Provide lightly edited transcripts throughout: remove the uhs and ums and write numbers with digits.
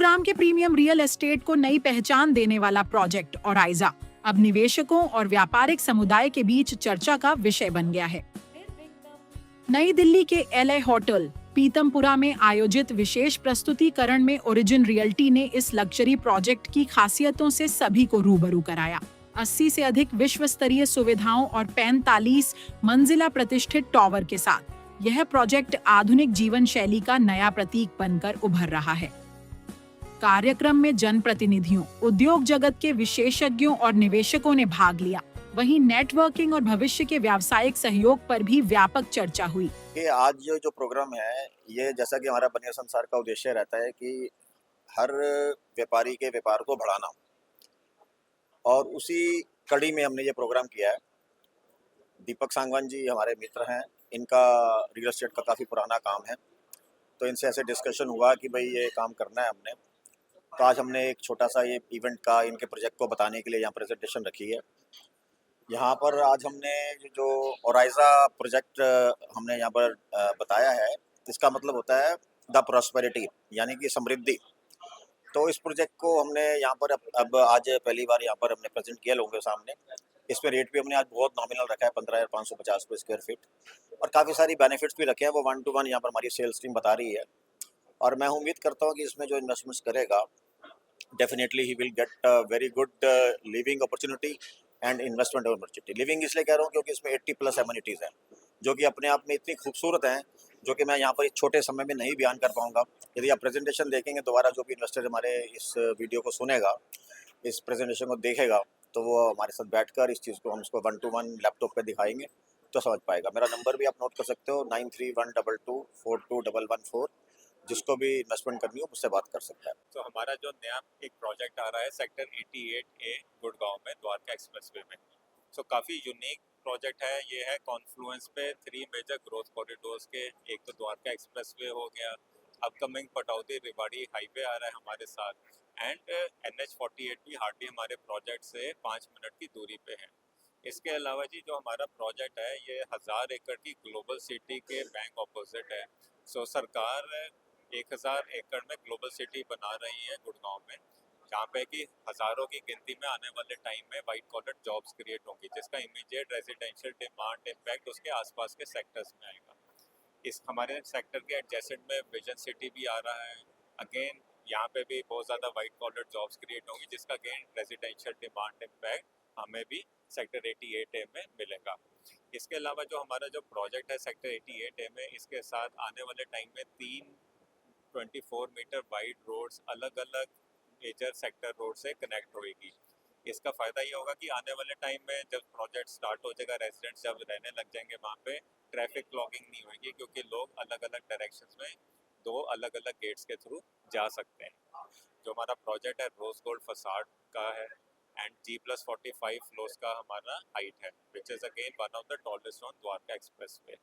गुरुग्राम के premium real estate को नई पहचान देने वाला प्रोजेक्ट ओराइजा अब निवेशकों और व्यापारिक समुदाय के बीच चर्चा का विषय बन गया है। नई दिल्ली के LA होटल पीतमपुरा में आयोजित विशेष प्रस्तुतिकरण में ओरिजिन रियल्टी ने इस लग्जरी प्रोजेक्ट की खासियतों से सभी को रूबरू कराया। 80 से अधिक विश्व स्तरीय सुविधाओं और 45 मंजिला प्रतिष्ठित टॉवर के साथ यह प्रोजेक्ट आधुनिक जीवन शैली का नया प्रतीक बनकर उभर रहा है। कार्यक्रम में जनप्रतिनिधियों, उद्योग जगत के विशेषज्ञों और निवेशकों ने भाग लिया। वहीं नेटवर्किंग और भविष्य के व्यावसायिक सहयोग पर भी व्यापक चर्चा हुई। कि आज जो प्रोग्राम है, ये जैसा कि हमारा बनिया संसार का उद्देश्य रहता है कि हर व्यापारी के व्यापार को बढ़ाना, और उसी कड़ी में हमने ये प्रोग्राम किया है। दीपक सांगवान जी हमारे मित्र हैं, इनका रियल एस्टेट का काफ़ी पुराना काम है, तो इनसे ऐसे डिस्कशन हुआ कि भाई ये काम करना है हमने। तो आज हमने एक छोटा सा ये इवेंट का इनके प्रोजेक्ट को बताने के लिए यहाँ प्रेजेंटेशन रखी है। यहाँ पर आज हमने जो ओराइजा प्रोजेक्ट हमने यहाँ पर बताया है, इसका मतलब होता है द प्रॉस्पेरिटी, यानी कि समृद्धि। तो इस प्रोजेक्ट को हमने यहाँ पर अब आज पहली बार यहाँ पर हमने प्रेजेंट किया लोगों के सामने। इस पर रेट भी हमने आज बहुत नॉमिनल रखा है, 15,550 रुपये स्क्वायर फीट, और काफ़ी सारी बेनिफिट्स भी रखे हैं, वो 1 to 1 यहाँ पर हमारी सेल्स टीम बता रही है। और मैं उम्मीद करता हूँ कि इसमें जो इन्वेस्टमेंट्स करेगा, definitely he will get very good living opportunity and investment opportunity. Living इसलिए कह रहा हूँ क्योंकि इसमें 80+ एमिनिटीज़ हैं, जो कि अपने आप में इतनी खूबसूरत हैं, जो कि मैं यहाँ पर एक छोटे समय में नहीं बयान कर पाऊँगा। यदि आप प्रेजेंटेशन देखेंगे, दोबारा जो भी इन्वेस्टर हमारे इस वीडियो को सुनेगा, इस प्रेजेंटेशन को देखेगा, तो वो हमारे साथ बैठकर इस चीज़ को हम उसको 1 to 1 लैपटॉप पे दिखाएंगे तो समझ पाएगा। मेरा नंबर भी आप नोट कर सकते हो, 9312242114। जिसको भी इन्वेस्टमेंट करनी हो मुझसे बात कर सकता है। तो हमारा जो नया एक प्रोजेक्ट आ रहा है सेक्टर 88A गुड़गांव में, द्वारका एक्सप्रेसवे में, तो काफ़ी यूनिक प्रोजेक्ट है। ये है कॉन्फ्लुएंस पे 3 मेजर ग्रोथ कॉरिडोर्स के। एक तो द्वारका एक्सप्रेसवे हो गया, अपकमिंग पटौदी रेवाड़ी हाईवे आ रहा है हमारे साथ, एंड NH48 भी हार्डली हमारे प्रोजेक्ट से 5 मिनट की दूरी पे है। इसके अलावा जी जो हमारा प्रोजेक्ट है, ये 1000 एकड़ की ग्लोबल सिटी के बैंक ऑपोजिट है। सो सरकार 1000 एकड़ में ग्लोबल सिटी बना रही है गुड़गांव में, जहाँ पे कि हज़ारों की गिनती में आने वाले टाइम में वाइट कॉलर जॉब्स क्रिएट होंगी, जिसका इमीडिएट रेजिडेंशियल डिमांड इम्पैक्ट उसके आसपास के सेक्टर्स में आएगा। इस हमारे सेक्टर के एडजेसेंट में विजन सिटी भी आ रहा है। अगेन यहाँ पे भी बहुत ज़्यादा वाइट कॉलर जॉब्स क्रिएट होंगी, जिसका अगेन रेजिडेंशियल डिमांड इम्पैक्ट हमें भी सेक्टर 88A में मिलेगा। इसके अलावा जो हमारा जो प्रोजेक्ट है सेक्टर 88A में, इसके साथ आने वाले टाइम में 3 24 मीटर वाइड रोड्स अलग अलग मेजर सेक्टर रोड से कनेक्ट होएगी। इसका फ़ायदा ये होगा कि आने वाले टाइम में जब प्रोजेक्ट स्टार्ट हो जाएगा, रेजिडेंट्स जब रहने लग जाएंगे वहाँ पे, ट्रैफिक ब्लॉकिंग नहीं होगी, क्योंकि लोग अलग अलग डायरेक्शंस में 2 अलग अलग गेट्स के थ्रू जा सकते हैं। जो हमारा प्रोजेक्ट है रोज गोल्ड फसाड का है, एंड G+45 फ्लोर्स का हमारा हाइट है, which is again one of the tallest on Dwarka expressway.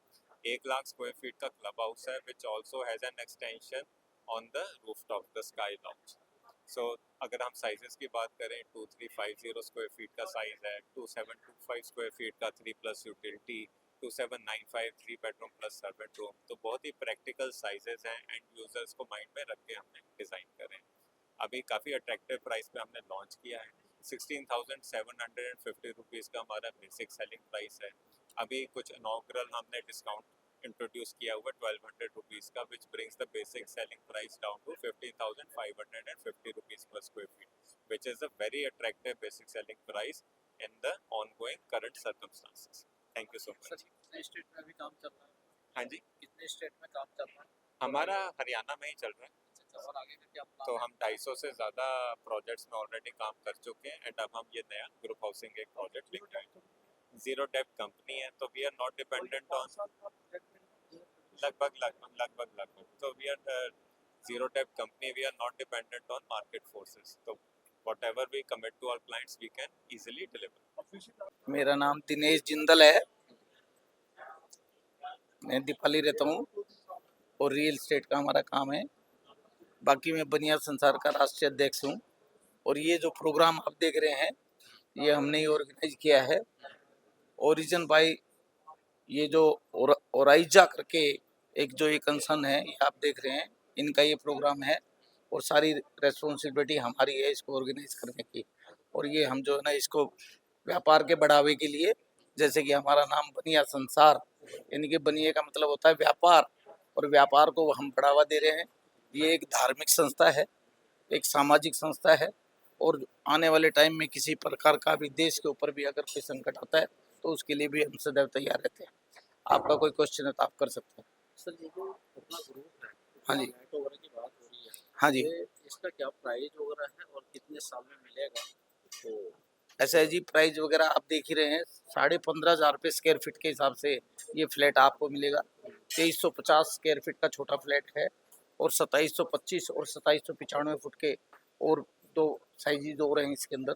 1 lakh square feet का क्लब हाउस है, which also has an extension on the rooftop, the sky lounge. So अगर हम sizes की बात करें, 2350 स्क्वायर फीट का साइज़ है, 2725 स्क्वायर फीट का 3+ utility, 2795 3 bedroom plus servant room. तो बहुत ही प्रैक्टिकल साइजेस हैं, एंड यूजर्स को माइंड में रख के हमने डिज़ाइन करें। अभी काफ़ी अट्रैक्टिव प्राइस पे हमने लॉन्च किया है। 16,750 रुपीज़ का हमारा बेसिक सेलिंग प्राइस है। अभी कुछ इनॉग्रल हमने डिस्काउंट इंट्रोड्यूस किया हुआ 1200 रुपीज़ का, which brings the basic selling price down to 15,550 rupees per square feet, which is a very attractive basic selling price in the ongoing current circumstances. Thank you so much. कितने state में अभी काम चल रहा है? हाँ जी, कितने स्टेट में काम चल रहा है? हमारा हरियाणा में ही चल रहा है। और आगे का क्या प्लान तो है? हम 250 से ज़्यादा प्रोजेक्ट्स में ऑलरेडी काम कर चुके हैं, एंड अब हम ये नया ग्रुप हाउसिंग एक प्रोजेक्ट लेके आए। जीरो डेब्ट कंपनी है, तो we are not dependent on लगभग तो वी आर जीरो डेब्ट company, we are not dependent on market forces. तो whatever we commit to our clients, we can easily deliver. मेरा नाम दिनेश जिंदल है, मैं दीपाली रहता हूँ और रियल एस्टेट का हमारा काम है। बाकी मैं बनिया संसार का राष्ट्रीय अध्यक्ष हूँ। और ये जो प्रोग्राम आप देख रहे हैं, ये हमने ही ऑर्गेनाइज किया है। ओरिजिन बाय ये जो ओराइजा करके एक जो ये कंसर्न है, ये आप देख रहे हैं, इनका ये प्रोग्राम है। और सारी रेस्पॉन्सिबिलिटी हमारी है इसको ऑर्गेनाइज करने की। और ये हम जो है ना इसको व्यापार के बढ़ावे के लिए, जैसे कि हमारा नाम बनिया संसार, यानी कि बनिए का मतलब होता है व्यापार, और व्यापार को हम बढ़ावा दे रहे हैं। ये एक धार्मिक संस्था है, एक सामाजिक संस्था है, और आने वाले टाइम में किसी प्रकार का भी देश के ऊपर भी अगर कोई संकट आता है तो उसके लिए भी हम सदैव तैयार रहते हैं। आपका कोई क्वेश्चन है तो आप कर सकते हैं। सर ये जो अपना ग्रुप है, हाँ जी। नेट वगैरह की बात हो रही है, हाँ जी, ये इसका क्या प्राइस वगैरह है और कितने साल में मिलेगा? तो ऐसा है जी, प्राइस वगैरह आप देख ही रहे हैं, 15,500 रुपये स्क्वायर फीट के हिसाब से ये फ्लैट आपको मिलेगा। 2350 स्क्वायर फीट का छोटा फ्लैट है, और 2725 और 2795 फुट के और दो साइजेज और हैं इसके अंदर,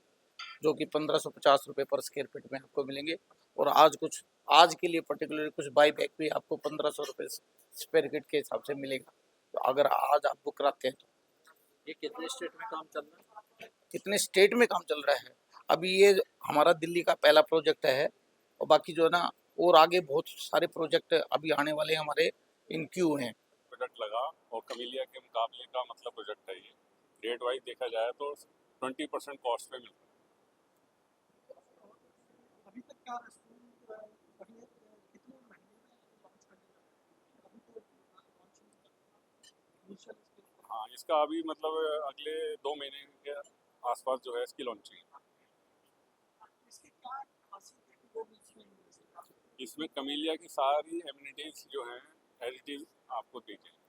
जो कि 1550 रुपये पर स्क्वायर फीट में आपको मिलेंगे। और आज के लिए पर्टिकुलरली कुछ बाई बैक भी आपको 1500 रुपये स्क्वायर फीट के हिसाब से मिलेगा। तो अगर आज आप बुक कराते हैं तो ये कितने स्टेट में काम चल रहा है? कितने स्टेट में काम चल रहा है? अभी ये हमारा दिल्ली का पहला प्रोजेक्ट है, और बाकी जो है ना और आगे बहुत सारे प्रोजेक्ट अभी आने वाले हमारे इन क्यू हैं। प्रोजेक्ट लगा और कमीलिया के मुकाबले का मतलब प्रोजेक्ट है ये। रेट वाइज देखा जाए तो 20% कॉस्ट पे मिलता है। अभी तक क्या पहले कितने महीने में लॉन्च करने का अभी तो इनिशियल हाँ, इसका अभी मतलब अगले 2 महीने के आसपास जो है इसकी लॉन्चिंग है। इसकी क्या खासियत है कि वो इसमें इसमें कमीलिया की सारी एमिनिटीज जो हैं एज इट इज आपको दी जाएंगी।